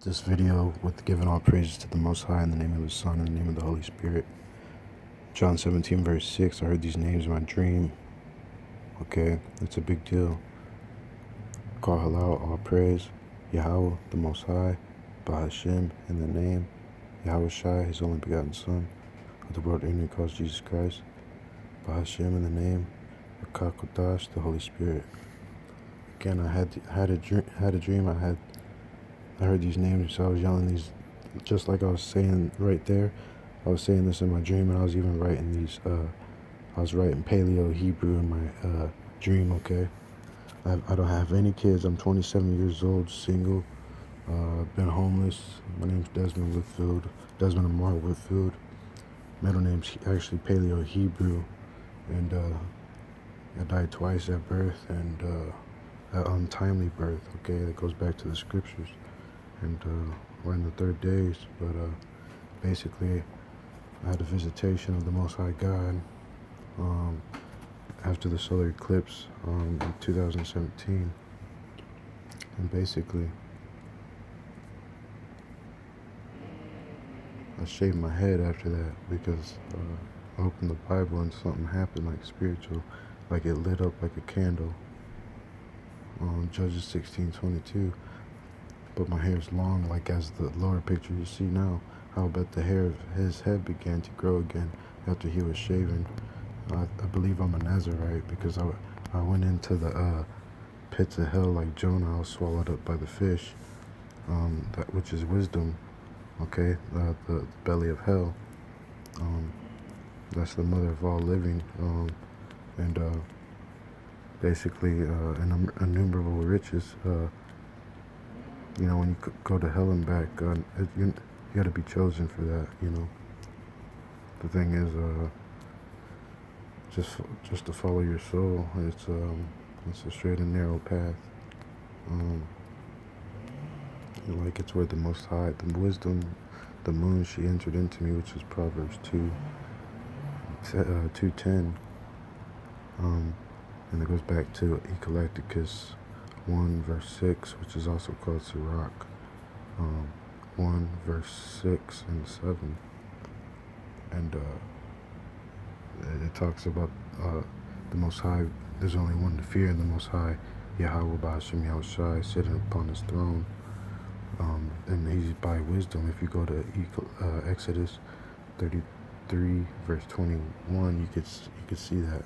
this video with giving all praises to the Most High in the name of the Son and the name of the Holy Spirit. John 17 verse 6, I heard these names in my dream. Okay, it's a big deal. Call halal, all praise. Yahweh, the Most High, Bahashem, in the name. YAHAWASHI, his only begotten Son, of the world ignorant calls Jesus Christ. Bahashem, in the name. Kodash, the Holy Spirit. Again, I had a dream. I heard these names, so I was yelling these, just like I was saying right there. I was saying this in my dream, and I was even writing these. I was writing Paleo Hebrew in my dream. Okay, I don't have any kids. I'm 27 years old, single. Been homeless. My name's Desmond Amar Whitfield. Middle name's actually Paleo Hebrew, and I died twice at birth and at untimely birth. Okay, that goes back to the scriptures. And we're in the third days, but basically I had a visitation of the Most High God after the solar eclipse in 2017, and basically I shaved my head after that because I opened the Bible and something happened, like spiritual, like it lit up like a candle. Judges 16:22. But my hair's long, like as the lower picture you see now. How about the hair of his head began to grow again after he was shaven? I believe I'm a Nazarite because I went into the pits of hell like Jonah. I was swallowed up by the fish, that which is wisdom. Okay, the belly of hell. That's the mother of all living, and basically innumerable riches. You know, when you go to hell and back, you got to be chosen for that. You know, the thing is, just to follow your soul. It's a straight and narrow path. Like it's where the Most High, the wisdom, the moon, she entered into me, which is Proverbs 2:10. And it goes back to Ecclesiasticus 1 verse 6, which is also called Sirach 1 verse 6 and 7. And it talks about the Most High. There's only one to fear in the Most High, Yahweh Bahashem Yahushai, sitting upon his throne. And he's by wisdom. If you go to Exodus 33 verse 21, you could see that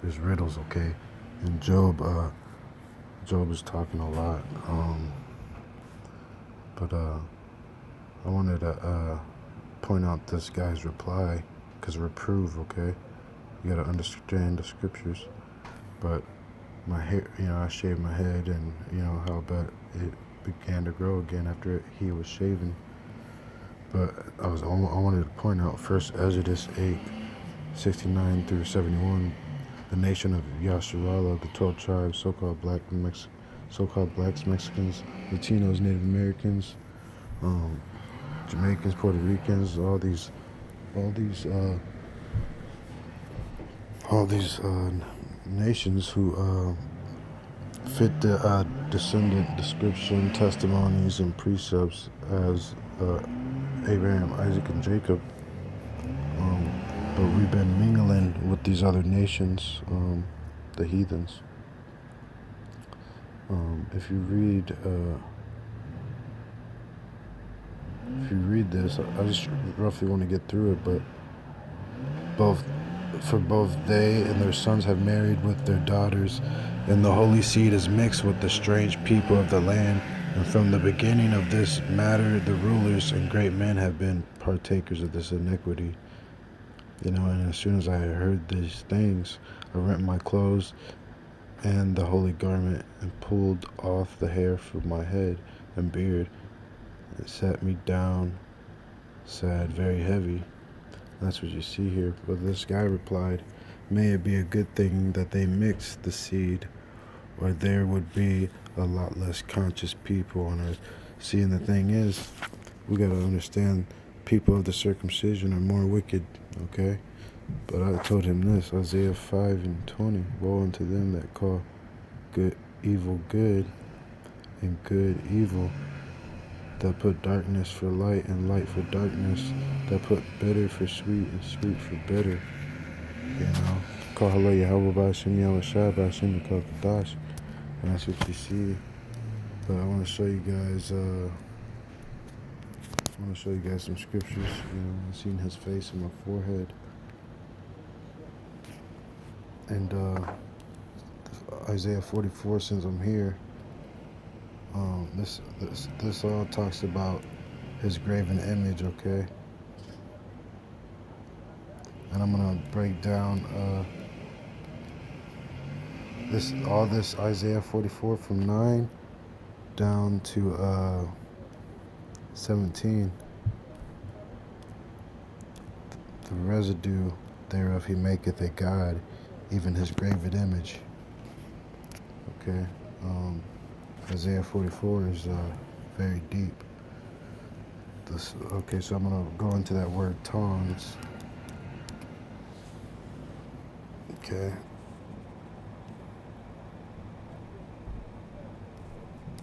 there's riddles, okay. And Job is talking a lot, but I wanted to point out this guy's reply, because reprove, okay. You gotta understand the scriptures. But my hair, I shaved my head, and how about it began to grow again after he was shaven. But I wanted to point out first Exodus 8:69 through 71. The nation of Yasharala, the 12 tribes, so-called blacks, Mexicans, Latinos, Native Americans, Jamaicans, Puerto Ricans, all these nations who fit the descendant description, testimonies, and precepts as Abraham, Isaac, and Jacob. But we've been mingling with these other nations, the heathens. If you read this, I just roughly want to get through it, but both they and their sons have married with their daughters, and the holy seed is mixed with the strange people of the land. And from the beginning of this matter, the rulers and great men have been partakers of this iniquity. And as soon as I heard these things, I rent my clothes and the holy garment, and pulled off the hair from my head and beard, and sat me down, sad, very heavy. That's what you see here. But this guy replied, "May it be a good thing that they mix the seed, or there would be a lot less conscious people on earth." See, and the thing is, we got to understand, people of the circumcision are more wicked, okay? But I told him this, Isaiah 5:20, woe unto them that call good evil good, and good evil, that put darkness for light and light for darkness, that put bitter for sweet and sweet for bitter. You know, call hello YAHAWASHI, YAHAWASHI, taketh, and that's what you see. But I want to show you guys. Some scriptures. You know, I've seen his face on my forehead, and Isaiah 44. Since I'm here, this all talks about his graven image. Okay, and I'm gonna break down this Isaiah 44 from 9 down to 17. The residue thereof he maketh a god, even his graven image. Okay, Isaiah 44 is very deep. Okay, so I'm gonna go into that word tongues. Okay.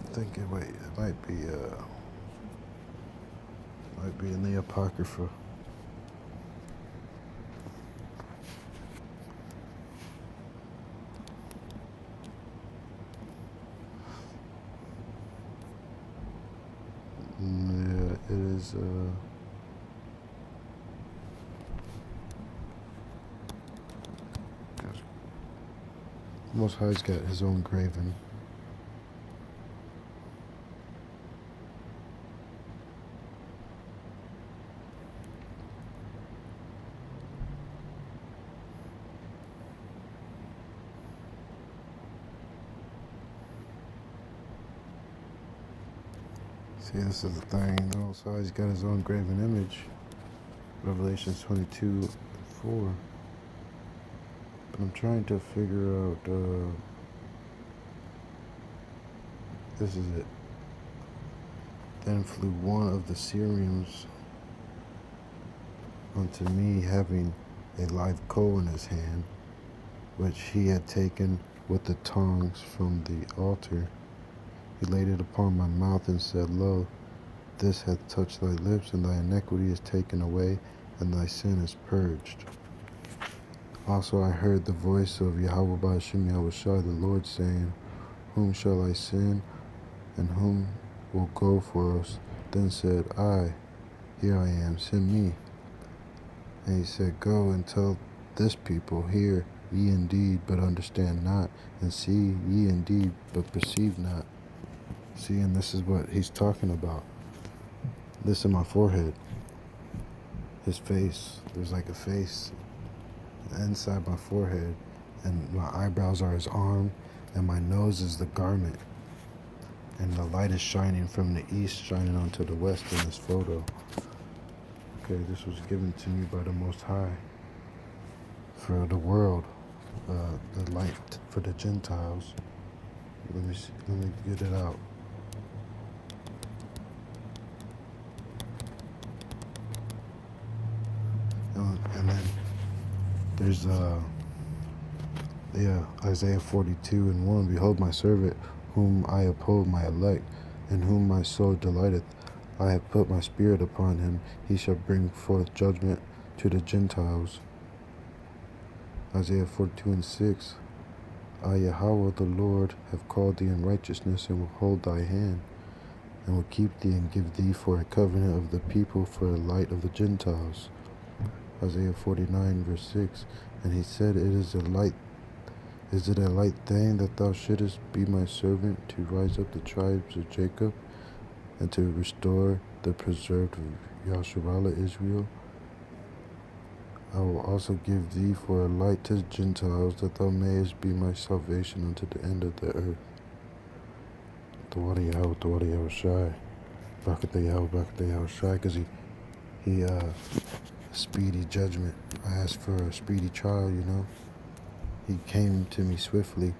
I think it might be in the Apocrypha. Yeah, it is. Most High's got his own graven. See, this is the thing. The Most High's got his own graven image. Revelation 22:4. But I'm trying to figure out. This is it. Then flew one of the Syrians unto me, having a live coal in his hand, which he had taken with the tongs from the altar. He laid it upon my mouth and said, Lo, this hath touched thy lips, and thy iniquity is taken away, and thy sin is purged. Also I heard the voice of YAHWASHI, the Lord, saying, Whom shall I send, and whom will go for us? Then said I, Here I am, send me. And he said, Go and tell this people, Hear ye indeed, but understand not, and see ye indeed, but perceive not. See, and this is what he's talking about. This in my forehead. His face. There's like a face inside my forehead, and my eyebrows are his arm, and my nose is the garment. And the light is shining from the east, shining onto the west in this photo. Okay, this was given to me by the Most High for the world, the light for the Gentiles. Let me get it out. And then there's Isaiah 42:1. Behold my servant, whom I uphold, my elect, in whom my soul delighteth. I have put my spirit upon him. He shall bring forth judgment to the Gentiles. Isaiah 42:6. I, Yahweh, the Lord, have called thee in righteousness, and will hold thy hand, and will keep thee, and give thee for a covenant of the people, for a light of the Gentiles. Isaiah 49:6. And he said, Is it a light thing that thou shouldest be my servant, to rise up the tribes of Jacob, and to restore the preserved of Yasharallah Israel? I will also give thee for a light to the Gentiles, that thou mayest be my salvation unto the end of the earth. YAHAWASHI. YAHAWASHI, because he speedy judgment. I asked for a speedy trial, you know. He came to me swiftly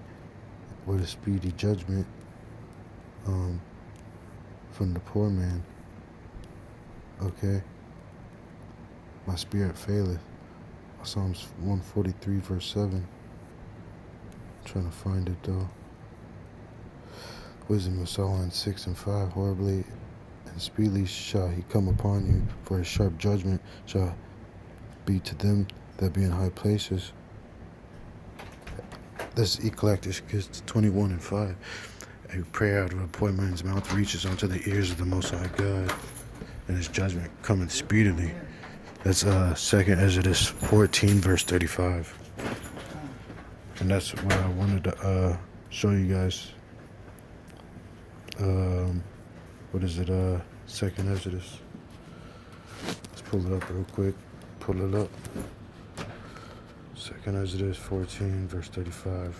with a speedy judgment from the poor man. Okay. My spirit faileth. Psalms 143:7. I'm trying to find it though. Wisdom of Solomon 6:5. Horribly and speedily shall he come upon you, for his sharp judgment shall be to them that be in high places. This is Ecclesiasticus 21:5. A prayer out of a poor man's mouth reaches unto the ears of the Most High God, and his judgment cometh speedily. That's 2 Exodus 14, verse 35. And that's what I wanted to show you guys. What is it? 2 Exodus. Let's pull it up real quick. Pull it up. 2 Exodus 14, verse 35.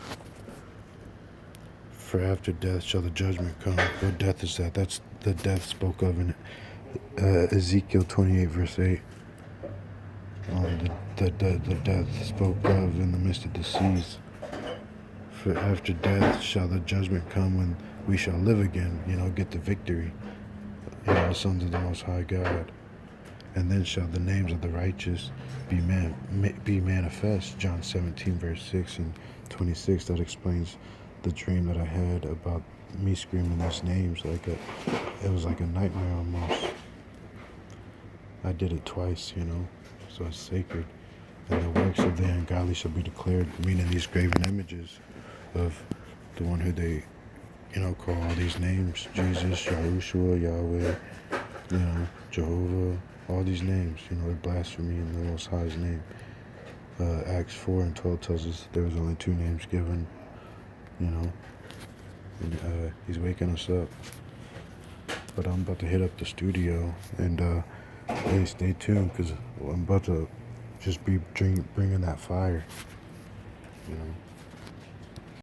For after death shall the judgment come. What death is that? That's the death spoke of in Ezekiel 28, verse 8. The death spoke of in the midst of the seas. For after death shall the judgment come, when we shall live again, get the victory, the sons of the Most High God. And then shall the names of the righteous be manifest. John 17, verse 6 and 26. That explains the dream that I had about me screaming these names. It was like a nightmare almost. I did it twice, so it's sacred. And the works of the ungodly shall be declared, meaning these graven images of the one who they, call all these names. Jesus, Yahushua, Yahweh, Jehovah, all these names, they're blasphemy in the Most High's name. Acts 4:12 tells us there was only 2 names given, and he's waking us up. But I'm about to hit up the studio, and hey, stay tuned, because I'm about to just be bringing that fire,